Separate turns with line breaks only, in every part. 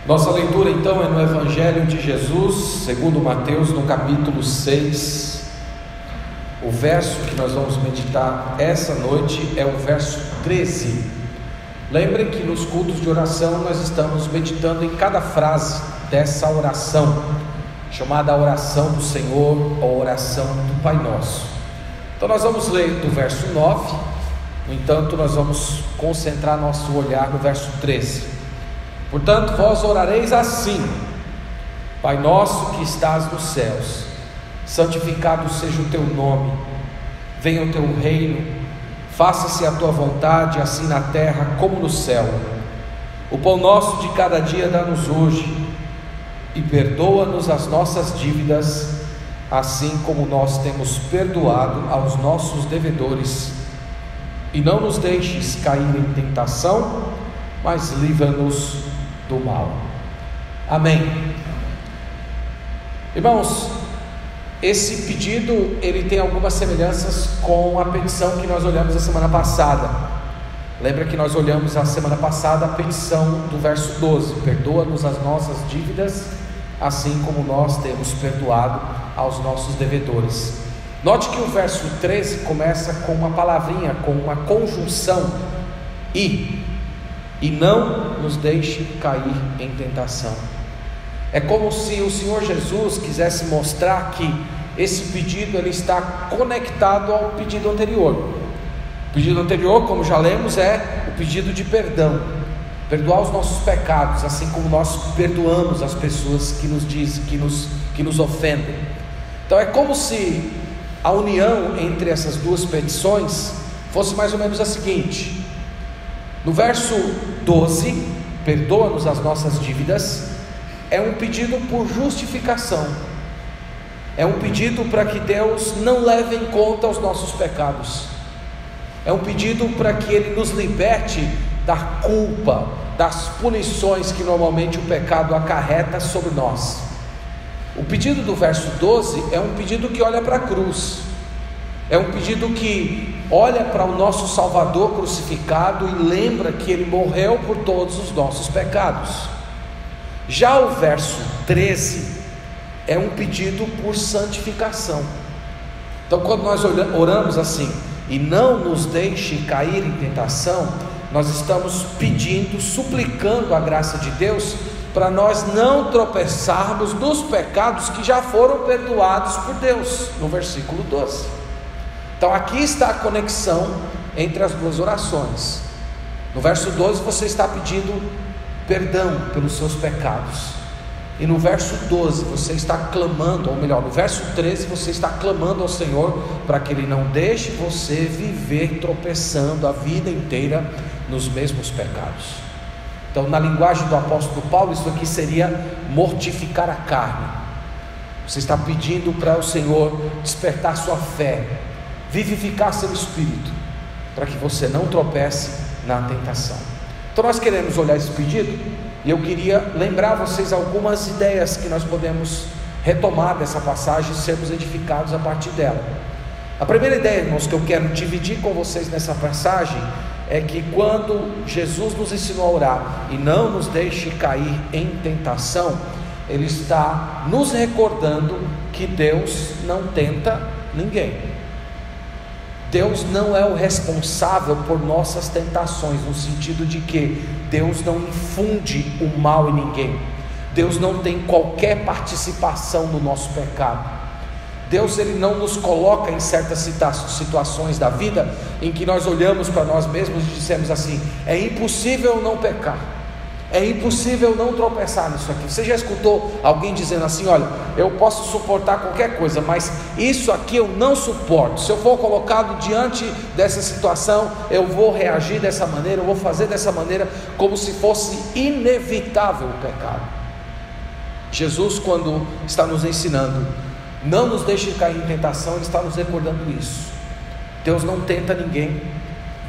Nossa leitura então é no Evangelho de Jesus, segundo Mateus, no capítulo 6. O verso que nós vamos meditar essa noite é o verso 13. Lembrem que nos cultos de oração nós estamos meditando em cada frase dessa oração, chamada oração do Senhor ou oração do Pai Nosso. Então nós vamos ler do verso 9, no entanto nós vamos concentrar nosso olhar no verso 13. Portanto, vós orareis assim: Pai nosso que estás nos céus, santificado seja o teu nome, venha o teu reino, faça-se a tua vontade, assim na terra como no céu. O pão nosso de cada dia dá-nos hoje, e perdoa-nos as nossas dívidas, assim como nós temos perdoado aos nossos devedores. E não nos deixes cair em tentação, mas livra-nos do mal. Amém. Irmãos, esse pedido ele tem algumas semelhanças com a petição que nós olhamos a semana passada. Lembra que nós olhamos a semana passada a petição do verso 12: perdoa-nos as nossas dívidas, assim como nós temos perdoado aos nossos devedores. Note que o verso 13 começa com uma palavrinha, com uma conjunção e não nos deixe cair em tentação. É como se o Senhor Jesus quisesse mostrar que esse pedido ele está conectado ao pedido anterior. O pedido anterior, como já lemos, é o pedido de perdão, perdoar os nossos pecados, assim como nós perdoamos as pessoas que nos dizem, que nos ofendem. Então é como se a união entre essas duas petições fosse mais ou menos a seguinte: no verso 12, perdoa-nos as nossas dívidas, é um pedido por justificação, é um pedido para que Deus não leve em conta os nossos pecados, é um pedido para que Ele nos liberte da culpa, das punições que normalmente o pecado acarreta sobre nós. O pedido do verso 12 é um pedido que olha para a cruz, é um pedido que olha para o nosso Salvador crucificado e lembra que Ele morreu por todos os nossos pecados. Já o verso 13 é um pedido por santificação. Então quando nós oramos assim: e não nos deixe cair em tentação, nós estamos pedindo, suplicando a graça de Deus para nós não tropeçarmos nos pecados que já foram perdoados por Deus, no versículo 12. Então aqui está a conexão entre as duas orações. No verso 12 você está pedindo perdão pelos seus pecados, e no verso 12 você está clamando, ou melhor, no verso 13 você está clamando ao Senhor para que Ele não deixe você viver tropeçando a vida inteira nos mesmos pecados. Então, na linguagem do apóstolo Paulo, isso aqui seria mortificar a carne. Você está pedindo para o Senhor despertar sua fé, vivificar seu espírito, para que você não tropece na tentação. Então nós queremos olhar esse pedido, e eu queria lembrar vocês algumas ideias que nós podemos retomar dessa passagem e sermos edificados a partir dela. A primeira ideia, irmãos, que eu quero dividir com vocês nessa passagem é que quando Jesus nos ensinou a orar e não nos deixe cair em tentação, Ele está nos recordando que Deus não tenta ninguém. Deus não é o responsável por nossas tentações, no sentido de que Deus não infunde o mal em ninguém. Deus não tem qualquer participação no nosso pecado. Deus ele não nos coloca em certas situações da vida em que nós olhamos para nós mesmos e dissemos assim: é impossível não pecar, é impossível não tropeçar nisso aqui. Você já escutou alguém dizendo assim: olha, eu posso suportar qualquer coisa, mas isso aqui eu não suporto. Se eu for colocado diante dessa situação, eu vou reagir dessa maneira, eu vou fazer dessa maneira, como se fosse inevitável o pecado. Jesus, quando está nos ensinando, não nos deixe cair em tentação, Ele está nos recordando isso. Deus não tenta ninguém,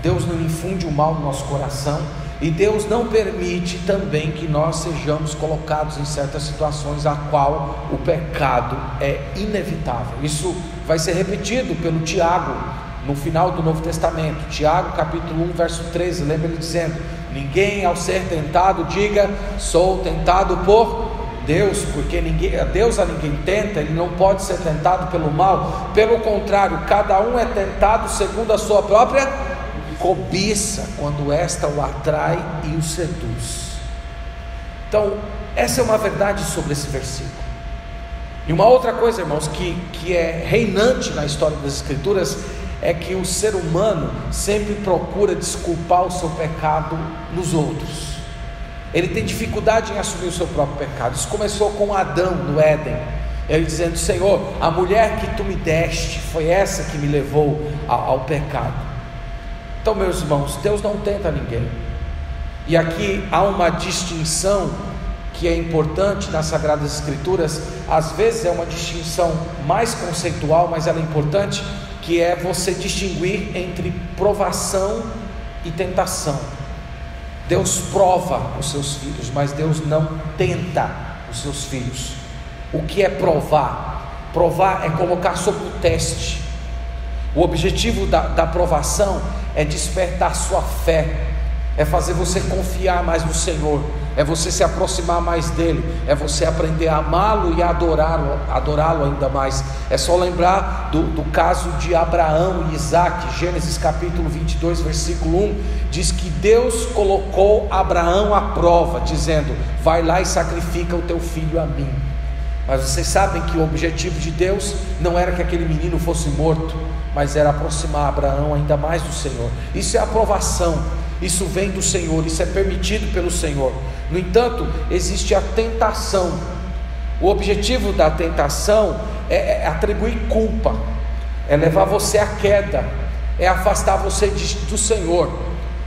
Deus não infunde o mal no nosso coração, e Deus não permite também que nós sejamos colocados em certas situações a qual o pecado é inevitável. Isso vai ser repetido pelo Tiago no final do Novo Testamento. Tiago capítulo 1 verso 13, lembra ele dizendo: ninguém ao ser tentado diga: sou tentado por Deus, porque Deus a ninguém tenta, ele não pode ser tentado pelo mal. Pelo contrário, cada um é tentado segundo a sua própria cobiça, quando esta o atrai e o seduz. Então, essa é uma verdade sobre esse versículo. E uma outra coisa, irmãos, que é reinante na história das Escrituras, é que o ser humano sempre procura desculpar o seu pecado nos outros. Ele tem dificuldade em assumir o seu próprio pecado. Isso começou com Adão no Éden, ele dizendo: Senhor, a mulher que tu me deste foi essa que me levou ao pecado. Então, meus irmãos, Deus não tenta ninguém. E aqui há uma distinção que é importante nas Sagradas Escrituras. Às vezes é uma distinção mais conceitual, mas ela é importante, que é você distinguir entre provação e tentação. Deus prova os seus filhos, mas Deus não tenta os seus filhos. O que é provar? Provar é colocar sob o teste. O objetivo da provação é despertar sua fé, é fazer você confiar mais no Senhor, é você se aproximar mais dele, é você aprender a amá-lo e a adorá-lo ainda mais. É só lembrar do caso de Abraão e Isaque. Gênesis capítulo 22 versículo 1 diz que Deus colocou Abraão à prova, dizendo: vai lá e sacrifica o teu filho a mim. Mas vocês sabem que o objetivo de Deus não era que aquele menino fosse morto, mas era aproximar Abraão ainda mais do Senhor. Isso é aprovação, isso vem do Senhor, isso é permitido pelo Senhor. No entanto, existe a tentação. O objetivo da tentação é atribuir culpa, é levar você à queda, é afastar você do Senhor.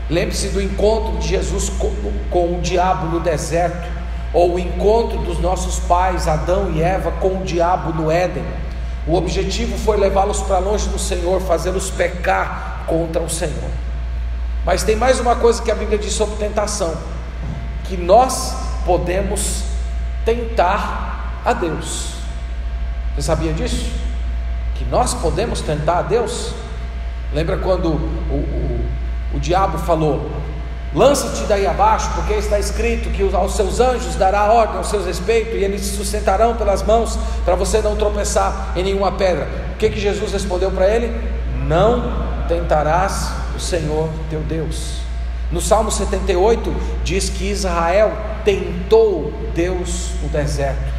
Lembre-se do encontro de Jesus com o diabo no deserto, ou o encontro dos nossos pais Adão e Eva com o diabo no Éden. O objetivo foi levá-los para longe do Senhor, fazê-los pecar contra o Senhor. Mas tem mais uma coisa que a Bíblia diz sobre tentação: que nós podemos tentar a Deus. Você sabia disso? Que nós podemos tentar a Deus? Lembra quando o diabo falou: lança-te daí abaixo, porque está escrito que aos seus anjos dará ordem aos seus respeitos, e eles se sustentarão pelas mãos, para você não tropeçar em nenhuma pedra. O que Jesus respondeu para ele? Não tentarás o Senhor teu Deus. No Salmo 78 diz que Israel tentou Deus no deserto.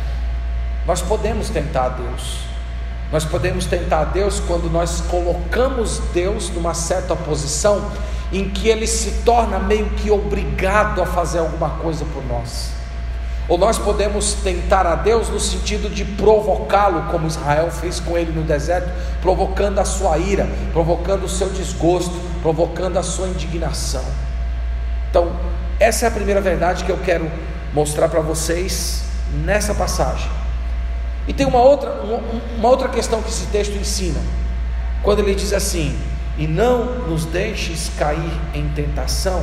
Nós podemos tentar a Deus. Nós podemos tentar a Deus quando nós colocamos Deus numa certa posição em que ele se torna meio que obrigado a fazer alguma coisa por nós. Ou nós podemos tentar a Deus no sentido de provocá-lo, como Israel fez com ele no deserto, provocando a sua ira, provocando o seu desgosto, provocando a sua indignação. Então, essa é a primeira verdade que eu quero mostrar para vocês nessa passagem. E tem uma outra questão que esse texto ensina, quando ele diz assim: e não nos deixes cair em tentação.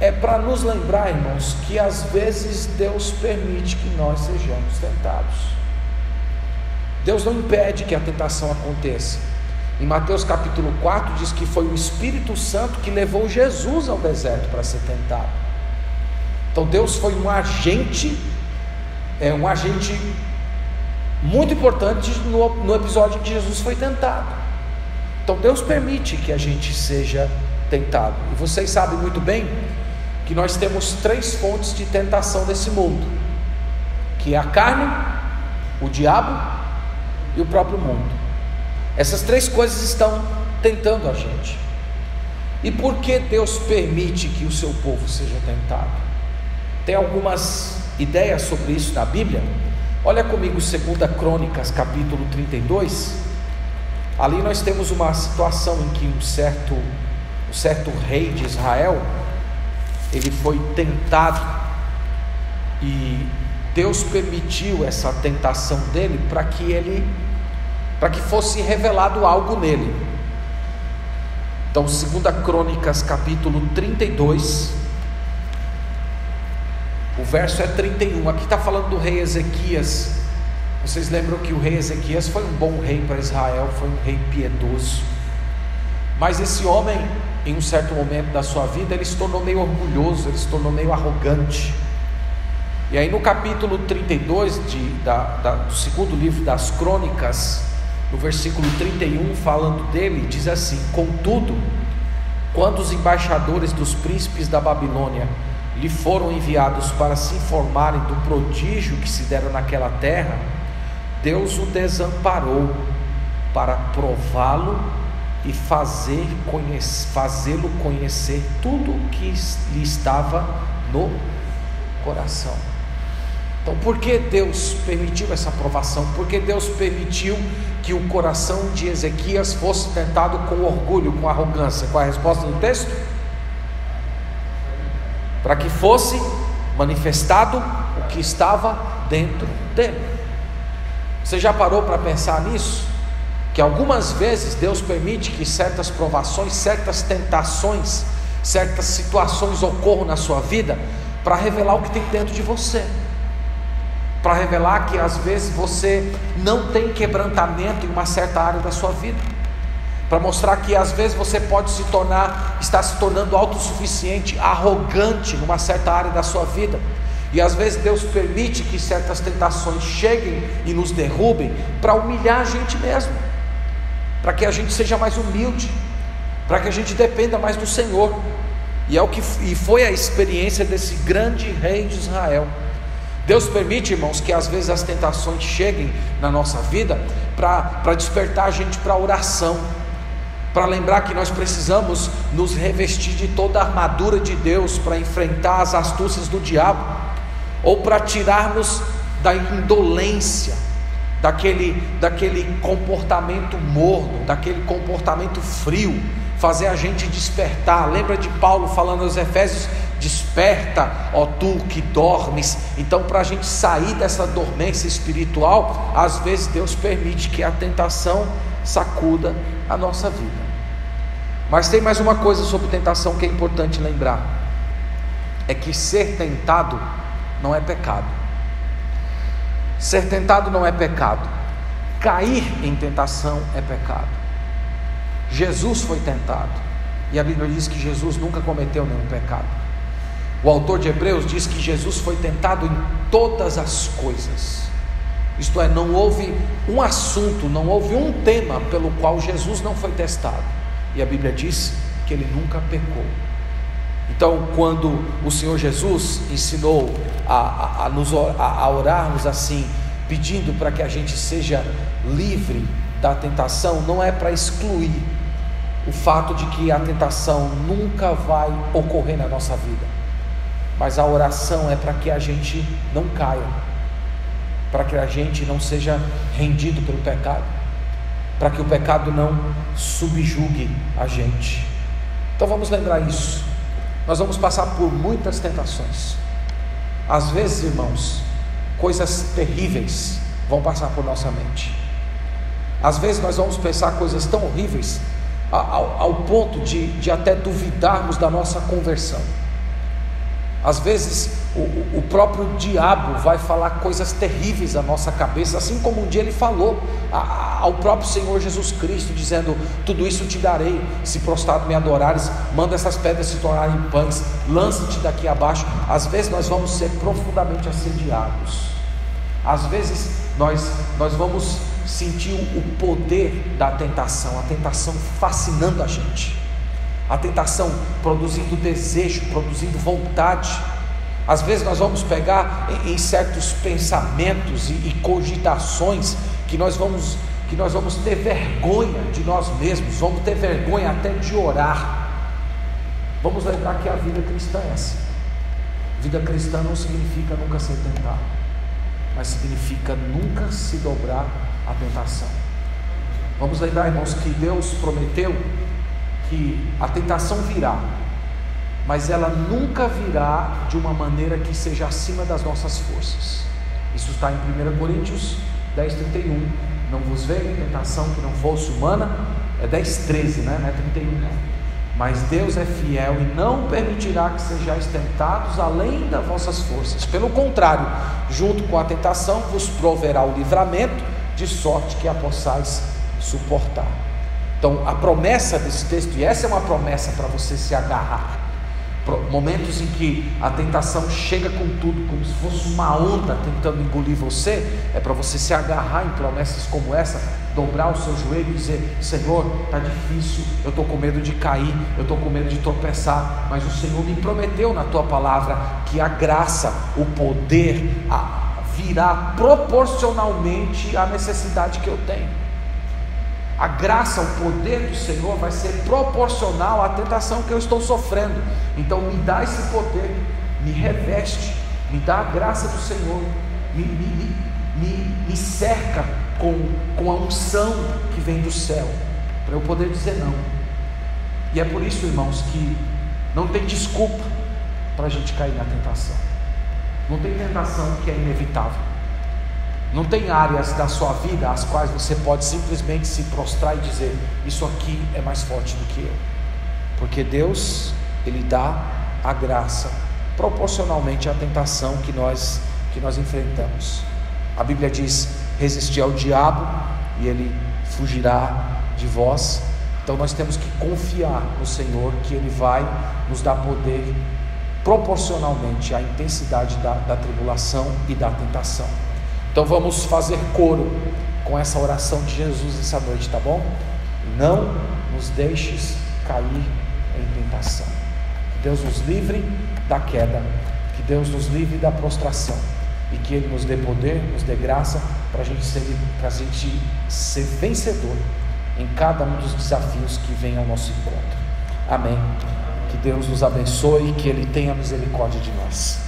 É para nos lembrar, irmãos, que às vezes Deus permite que nós sejamos tentados. Deus não impede que a tentação aconteça. Em Mateus capítulo 4 diz que foi o Espírito Santo que levou Jesus ao deserto para ser tentado. Então Deus foi um agente muito importante no episódio em que Jesus foi tentado. Então Deus permite que a gente seja tentado. E vocês sabem muito bem que nós temos 3 fontes de tentação nesse mundo, que é a carne, o diabo e o próprio mundo. Essas 3 coisas estão tentando a gente. E por que Deus permite que o seu povo seja tentado? Tem algumas ideias sobre isso na Bíblia. Olha comigo 2 Crônicas capítulo 32. Ali nós temos uma situação em que um certo rei de Israel, ele foi tentado, e Deus permitiu essa tentação dele para que fosse revelado algo nele. Então 2 Crônicas capítulo 32, o verso é 31, aqui está falando do rei Ezequias. Vocês lembram que o rei Ezequias foi um bom rei para Israel, foi um rei piedoso, mas esse homem em um certo momento da sua vida, ele se tornou meio orgulhoso, ele se tornou meio arrogante. E aí no capítulo 32 do segundo livro das Crônicas, no versículo 31, falando dele, diz assim: contudo, quando os embaixadores dos príncipes da Babilônia lhe foram enviados para se informarem do prodígio que se dera naquela terra, Deus o desamparou para prová-lo e fazê-lo conhecer tudo o que lhe estava no coração. Então, por que Deus permitiu essa provação? Por que Deus permitiu que o coração de Ezequias fosse tentado com orgulho, com arrogância? Qual é a resposta do texto? Para que fosse manifestado o que estava dentro dele. Você já parou para pensar nisso? Que algumas vezes Deus permite que certas provações, certas tentações, certas situações ocorram na sua vida para revelar o que tem dentro de você, para revelar que às vezes você não tem quebrantamento em uma certa área da sua vida, para mostrar que às vezes você pode estar se tornando autossuficiente, arrogante numa certa área da sua vida. E às vezes Deus permite que certas tentações cheguem e nos derrubem para humilhar a gente mesmo, para que a gente seja mais humilde, para que a gente dependa mais do Senhor. E foi a experiência desse grande rei de Israel. Deus permite, irmãos, que às vezes as tentações cheguem na nossa vida para despertar a gente para a oração, para lembrar que nós precisamos nos revestir de toda a armadura de Deus para enfrentar as astúcias do diabo, ou para tirarmos da indolência, daquele comportamento morno, daquele comportamento frio, fazer a gente despertar. Lembra de Paulo falando aos Efésios: desperta, ó tu que dormes. Então, para a gente sair dessa dormência espiritual, às vezes Deus permite que a tentação sacuda a nossa vida. Mas tem mais uma coisa sobre tentação que é importante lembrar: é que ser tentado não é pecado. Ser tentado não é pecado. Cair em tentação é pecado. Jesus foi tentado, e a Bíblia diz que Jesus nunca cometeu nenhum pecado. O autor de Hebreus diz que Jesus foi tentado em todas as coisas. Isto é, não houve um assunto, não houve um tema pelo qual Jesus não foi testado. E a Bíblia diz que ele nunca pecou. Então, quando o Senhor Jesus ensinou a orarmos assim, pedindo para que a gente seja livre da tentação, não é para excluir o fato de que a tentação nunca vai ocorrer na nossa vida, mas a oração é para que a gente não caia, para que a gente não seja rendido pelo pecado, para que o pecado não subjugue a gente. Então vamos lembrar isso. Nós vamos passar por muitas tentações. Às vezes, irmãos, coisas terríveis vão passar por nossa mente. Às vezes nós vamos pensar coisas tão horríveis ao ponto de até duvidarmos da nossa conversão. Às vezes o próprio diabo vai falar coisas terríveis à nossa cabeça, assim como um dia ele falou ao próprio Senhor Jesus Cristo, dizendo: tudo isso te darei, se prostrado me adorares, manda essas pedras se tornarem pães, lança-te daqui abaixo. Às vezes nós vamos ser profundamente assediados, às vezes nós vamos sentir o poder da tentação, a tentação fascinando a gente, a tentação produzindo desejo, produzindo vontade. Às vezes nós vamos pegar em certos pensamentos e cogitações que nós vamos ter vergonha de nós mesmos, vamos ter vergonha até de orar. Vamos lembrar que a vida cristã é assim. Vida cristã não significa nunca ser tentado, mas significa nunca se dobrar à tentação. Vamos lembrar, irmãos, que Deus prometeu que a tentação virá, mas ela nunca virá de uma maneira que seja acima das nossas forças. Isso está em 1 Coríntios 10:31. Não vos veio tentação que não fosse humana. É 10:13, né? Não é 31 não. Mas Deus é fiel e não permitirá que sejais tentados além das vossas forças. Pelo contrário, junto com a tentação vos proverá o livramento, de sorte que a possais suportar. Então a promessa desse texto, e essa é uma promessa para você se agarrar, momentos em que a tentação chega com tudo, como se fosse uma onda tentando engolir você, é para você se agarrar em promessas como essa, dobrar o seu joelho e dizer: Senhor, está difícil, eu estou com medo de cair, eu estou com medo de tropeçar, mas o Senhor me prometeu na tua palavra que a graça, o poder virá proporcionalmente à necessidade que eu tenho. A graça, o poder do Senhor vai ser proporcional à tentação que eu estou sofrendo. Então me dá esse poder, me reveste, me dá a graça do Senhor, me cerca com a unção que vem do céu, para eu poder dizer não. E é por isso, irmãos, que não tem desculpa para a gente cair na tentação. Não tem tentação que é inevitável. Não tem áreas da sua vida às quais você pode simplesmente se prostrar e dizer: isso aqui é mais forte do que eu. Porque Deus, Ele dá a graça proporcionalmente à tentação que nós enfrentamos. A Bíblia diz: resistir ao diabo e ele fugirá de vós. Então nós temos que confiar no Senhor, que Ele vai nos dar poder proporcionalmente à intensidade da tribulação e da tentação. Então vamos fazer coro com essa oração de Jesus essa noite, tá bom? Não nos deixes cair em tentação. Que Deus nos livre da queda, que Deus nos livre da prostração, e que Ele nos dê poder, nos dê graça para a gente ser vencedor em cada um dos desafios que vem ao nosso encontro. Amém. Que Deus nos abençoe e que Ele tenha misericórdia de nós.